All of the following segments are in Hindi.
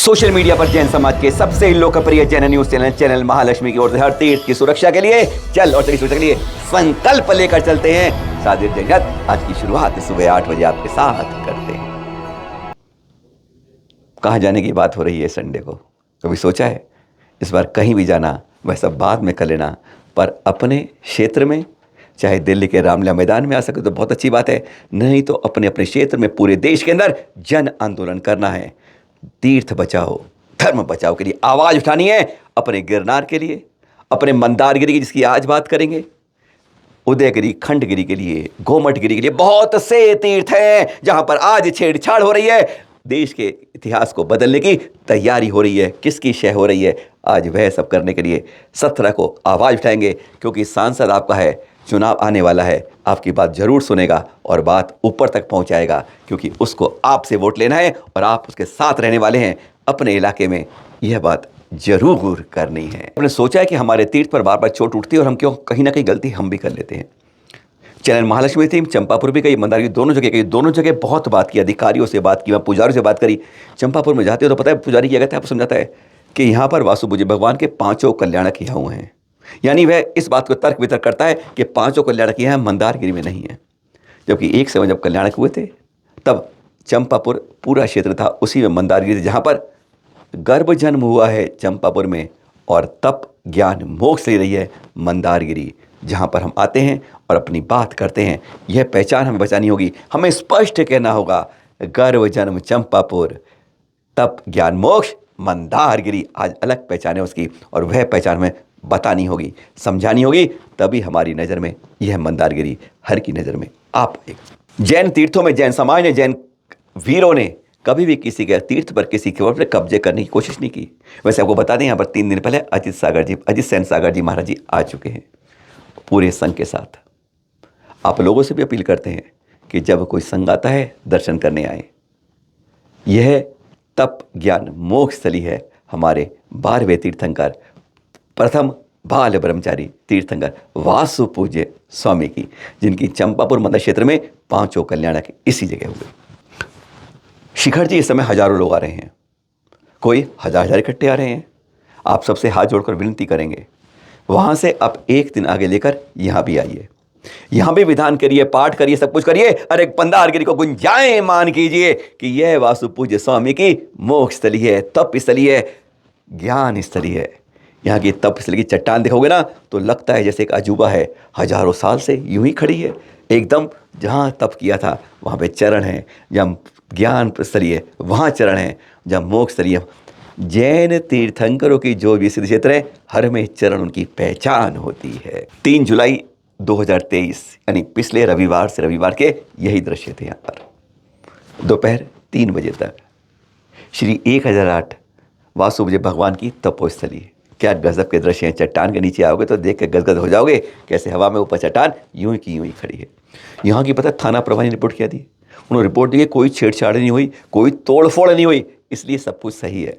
सोशल मीडिया पर जैन समाज के सबसे लोकप्रिय जैन न्यूज चैनल महालक्ष्मी की ओर से हर तीर्थ की सुरक्षा के लिए चल और चली सुरक्षा के लिए संकल्प लेकर चलते हैं। सादिर जगत आज की शुरुआत सुबह 8 बजे आपके साथ करते हैं। कहाँ जाने की बात हो रही है संडे को? कभी सोचा है इस बार कहीं भी जाना? वह सब बाद में कर लेना, पर अपने क्षेत्र में, चाहे दिल्ली के रामलीला मैदान में आ सके तो बहुत अच्छी बात है, नहीं तो अपने अपने क्षेत्र में पूरे देश के अंदर जन आंदोलन करना है। तीर्थ बचाओ धर्म बचाओ के लिए आवाज उठानी है। अपने गिरनार के लिए, अपने मंदारगिरी की जिसकी आज बात करेंगे, उदयगिरी, खंडगिरी के लिए, गोमटगिरी के लिए बहुत से तीर्थ हैं जहां पर आज छेड़छाड़ हो रही है। देश के इतिहास को बदलने की तैयारी हो रही है। किसकी शय हो रही है? आज वह सब करने के लिए 17 को आवाज उठाएंगे, क्योंकि सांसद आपका है, चुनाव आने वाला है, आपकी बात जरूर सुनेगा और बात ऊपर तक पहुंचाएगा, क्योंकि उसको आपसे वोट लेना है और आप उसके साथ रहने वाले हैं। अपने इलाके में यह बात जरूर करनी है। हमने सोचा है कि हमारे तीर्थ पर बार बार चोट उठती है और हम क्यों कहीं ना कहीं गलती हम भी कर लेते हैं। चैनल महालक्ष्मी थी, चंपापुर भी गई, मंदारगिरी दोनों जगह गई, दोनों जगह बहुत बात की, अधिकारियों से बात की, वहाँ पुजारियों से बात करी। चंपापुर में जाते हो तो पता है पुजारी क्या कहता है, आपको समझाता है कि यहाँ पर वासु पूज्य भगवान के 5 कल्याणक यहाँ हुए हैं। यानी वह इस बात को तर्क वितर्क करता है कि 5 कल्याणक यहाँ मंदारगिरी में नहीं है, जबकि एक समय जब कल्याणक हुए थे तब चंपापुर पूरा क्षेत्र था, उसी में मंदारगिरी जहाँ पर गर्भ जन्म हुआ है चंपापुर में, और तप ज्ञान मोक्ष ले रही है मंदारगिरी, जहाँ पर हम आते हैं और अपनी बात करते हैं। यह पहचान हमें बचानी होगी, हमें स्पष्ट कहना होगा, गर्भ जन्म चंपापुर, तप ज्ञान मोक्ष मंदारगिरी। आज अलग पहचान है उसकी, और वह पहचान हमें बतानी होगी, समझानी होगी, तभी हमारी नज़र में यह मंदारगिरी हर की नज़र में आ पाएगी। जैन तीर्थों में जैन समाज ने, जैन वीरों ने कभी भी किसी के तीर्थ पर, किसी के ऊपर कब्जे करने की कोशिश नहीं की। वैसे आपको बता दें, यहाँ पर 3 दिन पहले अजित सेन सागर जी महाराज जी आ चुके हैं पूरे संघ के साथ। आप लोगों से भी अपील करते हैं कि जब कोई संघ आता है दर्शन करने आए। यह तप ज्ञान मोक्ष स्थली है हमारे 12वें तीर्थंकर, प्रथम बाल ब्रह्मचारी तीर्थंकर वासु पूज्य स्वामी की, जिनकी चंपापुर मंदिर क्षेत्र में 5 कल्याणक इसी जगह हुए। शिखर जी इस समय हजारों लोग आ रहे हैं, कोई हजार इकट्ठे आ रहे हैं। आप सबसे हाथ जोड़कर विनती करेंगे, वहाँ से आप एक दिन आगे लेकर यहाँ भी आइए, यहाँ भी विधान करिए, पाठ करिए, सब कुछ करिए, और एक मंदारगिरी को गुंजायमान कीजिए कि यह वासु पूज्य स्वामी की मोक्ष स्थली है, तप स्थली है, ज्ञान स्थली है। यहाँ की तप स्थली की चट्टान देखोगे ना तो लगता है जैसे एक अजूबा है, हजारों साल से यूं ही खड़ी है एकदम। जहाँ तप किया था वहाँ पे चरण है, जहाँ ज्ञान स्थली है वहाँ चरण है, जहाँ मोक्ष स्थली है। जैन तीर्थंकरों की जो भी सिद्ध क्षेत्र है, हर में चरण उनकी पहचान होती है। 3 जुलाई 2023 यानी पिछले रविवार से रविवार के यही दृश्य थे। यहाँ पर दोपहर 3 बजे तक श्री 1008 वासु पूज्य भगवान की तपोस्थली। क्या गजब के दृश्य हैं। चट्टान के नीचे आओगे तो देख के गदगद हो जाओगे, कैसे हवा में ऊपर चट्टान यूं की यूं ही खड़ी है। यहाँ की पता थाना प्रभारी ने रिपोर्ट किया थी, उन्होंने रिपोर्ट दी, कोई छेड़छाड़ नहीं हुई, कोई तोड़फोड़ नहीं हुई, इसलिए सब कुछ सही है।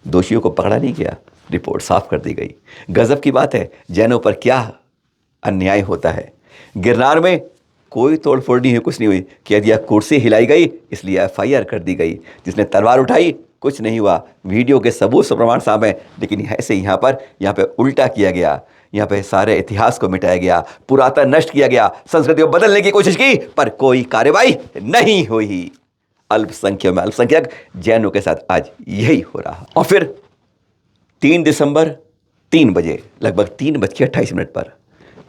दोषियों को पकड़ा नहीं गया, रिपोर्ट साफ कर दी गई। गजब की बात है, जैनों पर क्या अन्याय होता है। गिरनार में कोई तोड़फोड़ नहीं हुई, कुछ नहीं हुई, कह दिया कुर्सी हिलाई गई इसलिए FIR कर दी गई। जिसने तलवार उठाई कुछ नहीं हुआ, वीडियो के सबूत प्रमाण सामने, लेकिन ऐसे यहाँ पे उल्टा किया गया। यहाँ पे सारे इतिहास को मिटाया गया, पुरातन नष्ट किया गया, संस्कृति को बदलने की कोशिश की, पर कोई कार्रवाई नहीं हुई। अल्पसंख्यक में अल्पसंख्यक जैनों के साथ आज यही हो रहा। और फिर 3 दिसंबर 3 बजे, लगभग 3:28 पर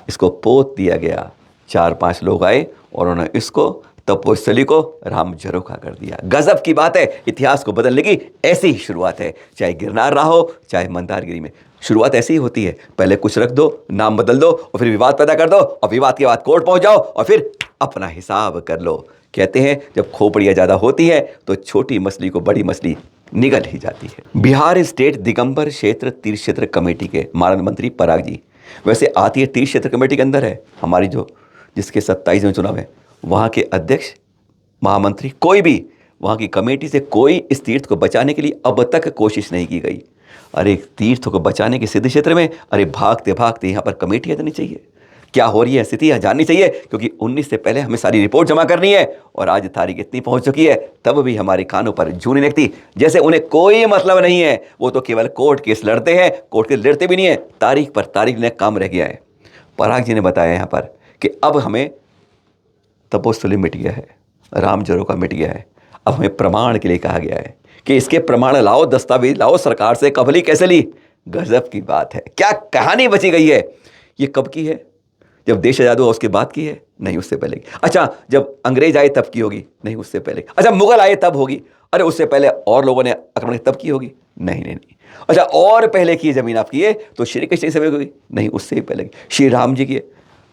इसको पोत दिया गया। 4-5 लोग आए और उन्होंने इसको तपोस्थली को राम झरोखा कर दिया। गजब की बात है, इतिहास को बदलने की ऐसी ही शुरुआत है। चाहे गिरनार रहा हो, चाहे मंदारगिरी में, शुरुआत ऐसी ही होती है। पहले कुछ रख दो, नाम बदल दो, और फिर विवाद पैदा कर दो, और विवाद के बाद कोर्ट पहुंच जाओ, और फिर अपना हिसाब कर लो। कहते हैं जब खोपड़ियाँ ज़्यादा होती है तो छोटी मछली को बड़ी मछली निगल ही जाती है। बिहार स्टेट दिगंबर क्षेत्र तीर्थ क्षेत्र कमेटी के मानद मंत्री पराग जी, वैसे आती है तीर्थ क्षेत्र कमेटी के अंदर है हमारी, जो जिसके 27वें चुनाव है, वहाँ के अध्यक्ष, महामंत्री, कोई भी वहाँ की कमेटी से कोई इस तीर्थ को बचाने के लिए अब तक कोशिश नहीं की गई। अरे तीर्थ को बचाने के सिद्ध क्षेत्र में, अरे भागते भागते यहाँ पर कमेटियाँ देनी चाहिए। क्या हो रही है स्थिति यह जाननी चाहिए, क्योंकि 19 से पहले हमें सारी रिपोर्ट जमा करनी है। और आज तारीख इतनी पहुंच चुकी है तब भी हमारे कानों पर जूं नहीं लगती, जैसे उन्हें कोई मतलब नहीं है। वो तो केवल कोर्ट केस लड़ते हैं, कोर्ट केस लड़ते भी नहीं है, तारीख पर तारीख ने काम रह गया है। पराग जी ने बताया यहाँ पर कि अब हमें तपोस्थली मिट गया है, राम जरोका मिट गया है। अब हमें प्रमाण के लिए कहा गया है कि इसके प्रमाण लाओ, दस्तावेज लाओ। सरकार से कब ली, कैसे ली? गजब की बात है, क्या कहानी बची गई है। ये कब की है? जब देश आजाद हुआ उसके बाद की है? नहीं, उससे पहले की। अच्छा, जब अंग्रेज आए तब की होगी? नहीं, उससे पहले। अच्छा, मुगल आए तब होगी? अरे उससे पहले और लोगों ने आक्रमण तब की होगी? नहीं नहीं नहीं। अच्छा, और पहले की जमीन आपकी है तो श्री कृष्ण की समय होगी? नहीं, उससे ही पहले की। श्री राम जी की है?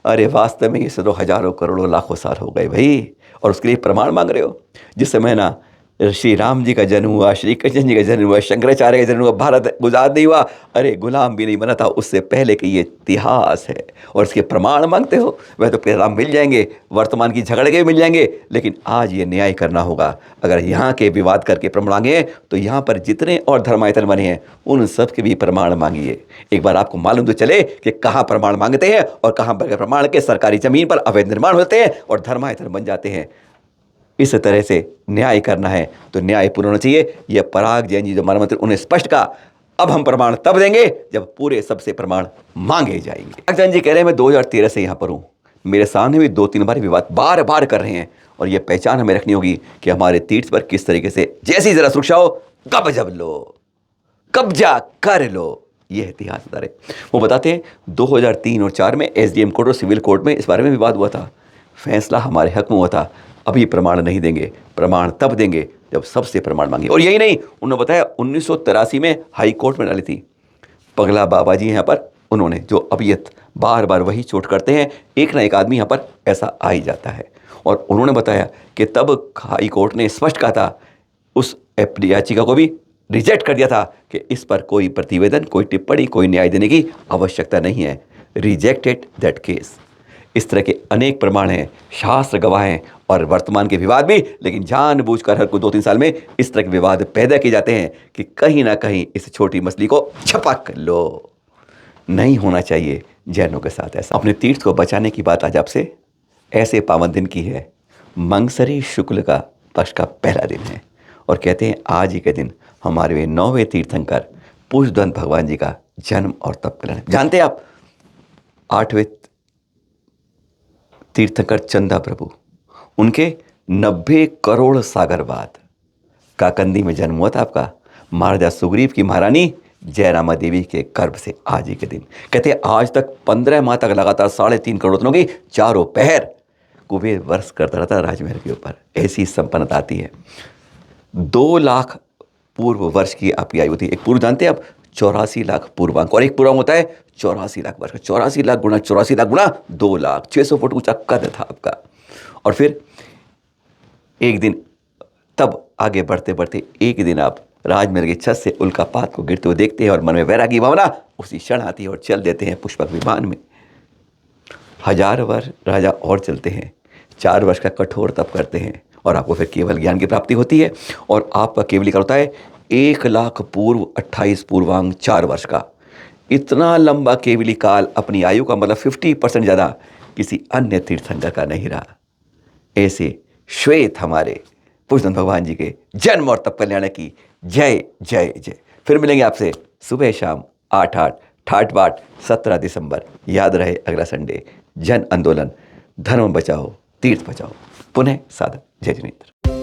अरे वास्तव में ये तो हजारों करोड़ों लाखों साल हो गए भाई, और उसके लिए प्रमाण मांग रहे हो। जिस समय ना श्री राम जी का जन्म हुआ, श्री कृष्ण जी का जन्म हुआ, शंकराचार्य का जन्म हुआ, भारत गुजरात नहीं हुआ, अरे गुलाम भी नहीं बना था, उससे पहले की ये इतिहास है। और इसके प्रमाण मांगते हो? वह तो परिणाम मिल जाएंगे, वर्तमान की झगड़े के भी मिल जाएंगे, लेकिन आज ये न्याय करना होगा। अगर यहाँ के विवाद करके प्रमाण मांगे तो यहाँ पर जितने और धर्मायतन बने हैं उन सब के भी प्रमाण मांगिए। एक बार आपको मालूम तो चले कि कहाँ प्रमाण मांगते हैं और कहाँ पर प्रमाण के सरकारी जमीन पर अवैध निर्माण होते हैं और धर्मायतन बन जाते हैं। इस तरह से न्याय करना है तो न्याय पूर्ण होना चाहिए। यह पराग जैन जी जो मानव उन्हें स्पष्ट कहा, अब हम प्रमाण तब देंगे जब पूरे सबसे प्रमाण मांगे जाएंगे। पराग जैन जी कह रहे हैं मैं 2013 से यहाँ पर हूँ, मेरे सामने भी 2-3 बार विवाद बार बार कर रहे हैं, और यह पहचान हमें रखनी होगी कि हमारे तीर्थ पर किस तरीके से जैसी जरा सुरक्षा हो कब्जा लो, कब्जा कर लो। यह इतिहास बता रहे। वो बताते हैं 2003 और 4 में एसडीएम कोर्ट और सिविल कोर्ट में इस बारे में विवाद हुआ था, फैसला हमारे हक में हुआ था। अभी प्रमाण नहीं देंगे, प्रमाण तब देंगे जब सबसे प्रमाण मांगे। और यही नहीं, उन्होंने बताया 1983 में हाई कोर्ट में डाली थी। पगला बाबा जी यहाँ पर, उन्होंने जो अबियत बार बार वही चोट करते हैं, एक ना एक आदमी यहाँ पर ऐसा आ ही जाता है। और उन्होंने बताया कि तब हाई कोर्ट ने स्पष्ट कहा था, उस याचिका को भी रिजेक्ट कर दिया था कि इस पर कोई प्रतिवेदन, कोई टिप्पणी, कोई न्याय देने की आवश्यकता नहीं है। Rejected that case. इस तरह के अनेक प्रमाण हैं, शास्त्र गवाह हैं, और वर्तमान के विवाद भी, लेकिन जानबूझकर हर को 2-3 साल में इस तरह के विवाद पैदा किए जाते हैं कि कहीं ना कहीं इस छोटी मछली को छपक लो। नहीं होना चाहिए जैनों के साथ ऐसा। अपने तीर्थ को बचाने की बात आज आपसे ऐसे पावन दिन की है। मंगसरी शुक्ल का पक्ष का पहला दिन है, और कहते हैं आज ही के दिन हमारे वे 9वें तीर्थंकर पुष्पदंत भगवान जी का जन्म और तप कल्याण। जानते हैं आप 8वें तीर्थंकर चंदा प्रभु, उनके 90 करोड़ सागर बाद काकंदी में जन्म हुआ था आपका। महाराजा सुग्रीव की महारानी जयरामा देवी के गर्भ से आज ही के दिन। कहते हैं आज तक 15 माह तक लगातार 3.5 करोड़ रत्नों की चारों पहर कुबेर वर्ष करता रहता राजमहल के ऊपर। ऐसी संपन्नता आती है। 2 लाख पूर्व वर्ष की आपकी आयु थी। एक पूर्व जानते हैं आप, 84 लाख पूर्वांक, और एक पूर्वांक होता है 84 लाख वर्ष का। 84 लाख गुणा 84 लाख गुणा 2 लाख, 600 फुट ऊंचा कद था आपका। और फिर एक दिन तब आगे बढ़ते बढ़ते एक दिन आप राजमहल की छत से उल्कापात को गिरते हुए देखते हैं और मन में वैरागी भावना उसी क्षण आती है और चल देते हैं पुष्पक विमान में। 1000 वर्ष राजा और चलते हैं, 4 वर्ष का कठोर तप करते हैं, और आपको फिर केवल ज्ञान की प्राप्ति होती है। और आपका केवली होता है 1 लाख पूर्व 28 पूर्वांग 4 वर्ष का। इतना लंबा केवली काल अपनी आयु का, मतलब 50% ज़्यादा किसी अन्य तीर्थंकर का नहीं रहा। ऐसे श्वेत हमारे पुष्पदंत भगवान जी के जन्म और तप कल्याण की जय जय जय। फिर मिलेंगे आपसे सुबह शाम 8-8 ठाट बाट 17 दिसंबर। याद रहे अगला संडे जन आंदोलन, धर्म बचाओ तीर्थ बचाओ। पुनः साधक। जय जिनेन्द्र।